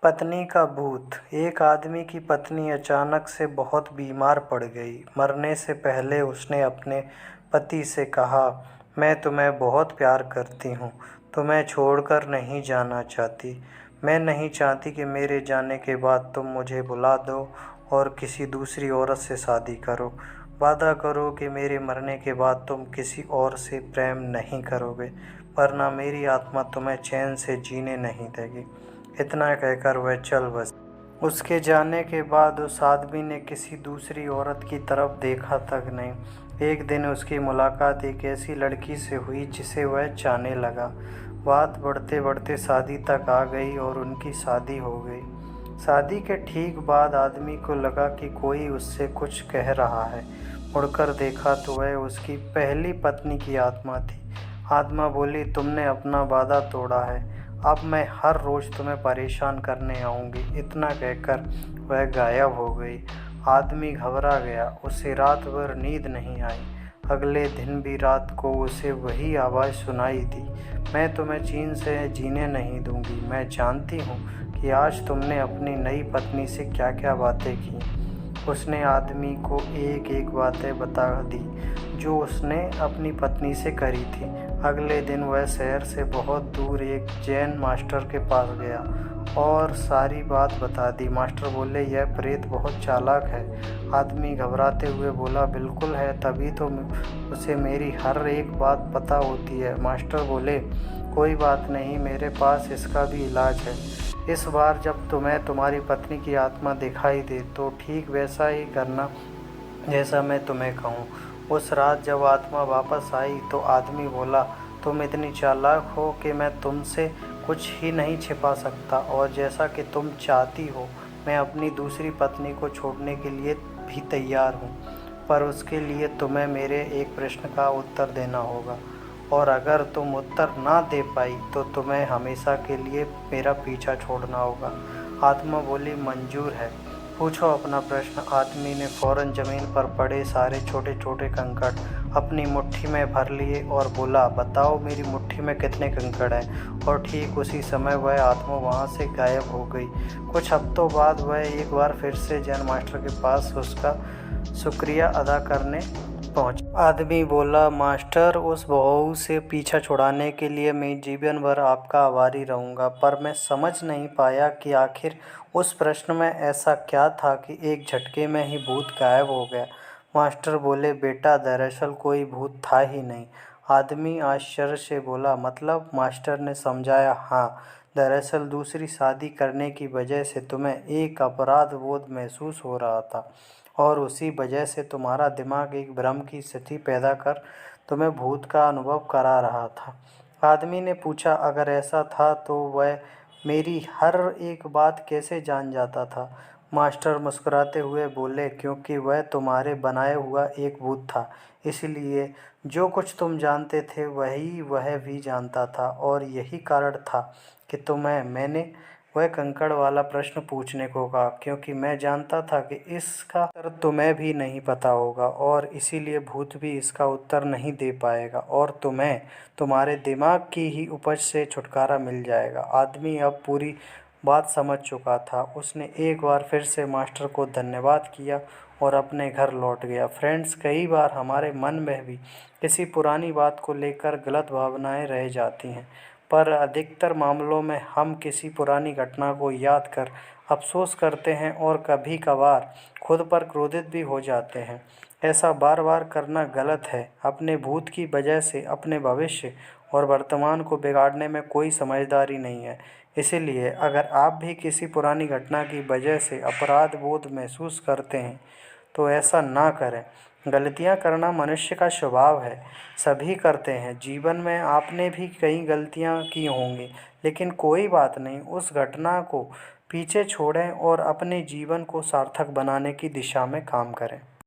पत्नी का भूत। एक आदमी की पत्नी अचानक से बहुत बीमार पड़ गई। मरने से पहले उसने अपने पति से कहा, मैं तुम्हें बहुत प्यार करती हूँ, तुम्हें छोड़कर नहीं जाना चाहती। मैं नहीं चाहती कि मेरे जाने के बाद तुम मुझे भुला दो और किसी दूसरी औरत से शादी करो। वादा करो कि मेरे मरने के बाद तुम किसी और से प्रेम नहीं करोगे, वरना मेरी आत्मा तुम्हें चैन से जीने नहीं देगी। इतना कहकर वह चल बसी। उसके जाने के बाद उस आदमी ने किसी दूसरी औरत की तरफ देखा तक नहीं। एक दिन उसकी मुलाकात एक ऐसी लड़की से हुई जिसे वह चाहने लगा। बात बढ़ते बढ़ते शादी तक आ गई और उनकी शादी हो गई। शादी के ठीक बाद आदमी को लगा कि कोई उससे कुछ कह रहा है। मुड़कर देखा तो वह उसकी पहली पत्नी की आत्मा थी। आत्मा बोली, तुमने अपना वादा तोड़ा है, अब मैं हर रोज़ तुम्हें परेशान करने आऊँगी। इतना कहकर वह गायब हो गई। आदमी घबरा गया, उसे रात भर नींद नहीं आई। अगले दिन भी रात को उसे वही आवाज़ सुनाई दी, मैं तुम्हें चैन से जीने नहीं दूँगी। मैं जानती हूँ कि आज तुमने अपनी नई पत्नी से क्या क्या बातें की। उसने आदमी को एक एक बातें बता दी जो उसने अपनी पत्नी से करी थी। अगले दिन वह शहर से बहुत दूर एक जैन मास्टर के पास गया और सारी बात बता दी। मास्टर बोले, यह प्रेत बहुत चालाक है। आदमी घबराते हुए बोला, बिल्कुल है, तभी तो उसे मेरी हर एक बात पता होती है। मास्टर बोले, कोई बात नहीं, मेरे पास इसका भी इलाज है। इस बार जब तुम्हें तुम्हारी पत्नी की आत्मा दिखाई दे तो ठीक वैसा ही करना जैसा मैं तुम्हें कहूँ। उस रात जब आत्मा वापस आई तो आदमी बोला, तुम इतनी चालाक हो कि मैं तुमसे कुछ ही नहीं छिपा सकता, और जैसा कि तुम चाहती हो मैं अपनी दूसरी पत्नी को छोड़ने के लिए भी तैयार हूँ, पर उसके लिए तुम्हें मेरे एक प्रश्न का उत्तर देना होगा, और अगर तुम उत्तर ना दे पाई तो तुम्हें हमेशा के लिए मेरा पीछा छोड़ना होगा। आत्मा बोली, मंजूर है, पूछो अपना प्रश्न। आदमी ने फौरन ज़मीन पर पड़े सारे छोटे छोटे कंकड़ अपनी मुट्ठी में भर लिए और बोला, बताओ मेरी मुट्ठी में कितने कंकड़ हैं। और ठीक उसी समय वह आत्मा वहाँ से गायब हो गई। कुछ हफ्तों बाद वह एक बार फिर से जैन मास्टर के पास उसका शुक्रिया अदा करने पहुँचा। आदमी बोला, मास्टर, उस बहू से पीछा छुड़ाने के लिए मैं जीवन भर आपका आभारी रहूँगा, पर मैं समझ नहीं पाया कि आखिर उस प्रश्न में ऐसा क्या था कि एक झटके में ही भूत गायब हो गया। मास्टर बोले, बेटा, दरअसल कोई भूत था ही नहीं। आदमी आश्चर्य से बोला, मतलब? मास्टर ने समझाया, हाँ, दरअसल दूसरी शादी करने की वजह से तुम्हें एक अपराध बोध महसूस हो रहा था, और उसी वजह से तुम्हारा दिमाग एक भ्रम की स्थिति पैदा कर तुम्हें भूत का अनुभव करा रहा था। आदमी ने पूछा, अगर ऐसा था तो वह मेरी हर एक बात कैसे जान जाता था? मास्टर मुस्कुराते हुए बोले, क्योंकि वह तुम्हारे बनाए हुआ एक भूत था, इसलिए जो कुछ तुम जानते थे वही वह भी जानता था, और यही कारण था कि मैंने वह कंकड़ वाला प्रश्न पूछने को कहा, क्योंकि मैं जानता था कि इसका उत्तर तुम्हें भी नहीं पता होगा, और इसीलिए भूत भी इसका उत्तर नहीं दे पाएगा, और तुम्हें तुम्हारे दिमाग की ही उपज से छुटकारा मिल जाएगा। आदमी अब पूरी बात समझ चुका था। उसने एक बार फिर से मास्टर को धन्यवाद किया और अपने घर लौट गया। फ्रेंड्स, कई बार हमारे मन में भी किसी पुरानी बात को लेकर गलत भावनाएं रह जाती हैं, पर अधिकतर मामलों में हम किसी पुरानी घटना को याद कर अफसोस करते हैं और कभी कभार खुद पर क्रोधित भी हो जाते हैं। ऐसा बार बार करना गलत है। अपने भूत की वजह से अपने भविष्य और वर्तमान को बिगाड़ने में कोई समझदारी नहीं है। इसीलिए अगर आप भी किसी पुरानी घटना की वजह से अपराध बोध महसूस करते हैं तो ऐसा ना करें। गलतियां करना मनुष्य का स्वभाव है, सभी करते हैं। जीवन में आपने भी कई गलतियां की होंगी, लेकिन कोई बात नहीं, उस घटना को पीछे छोड़ें और अपने जीवन को सार्थक बनाने की दिशा में काम करें।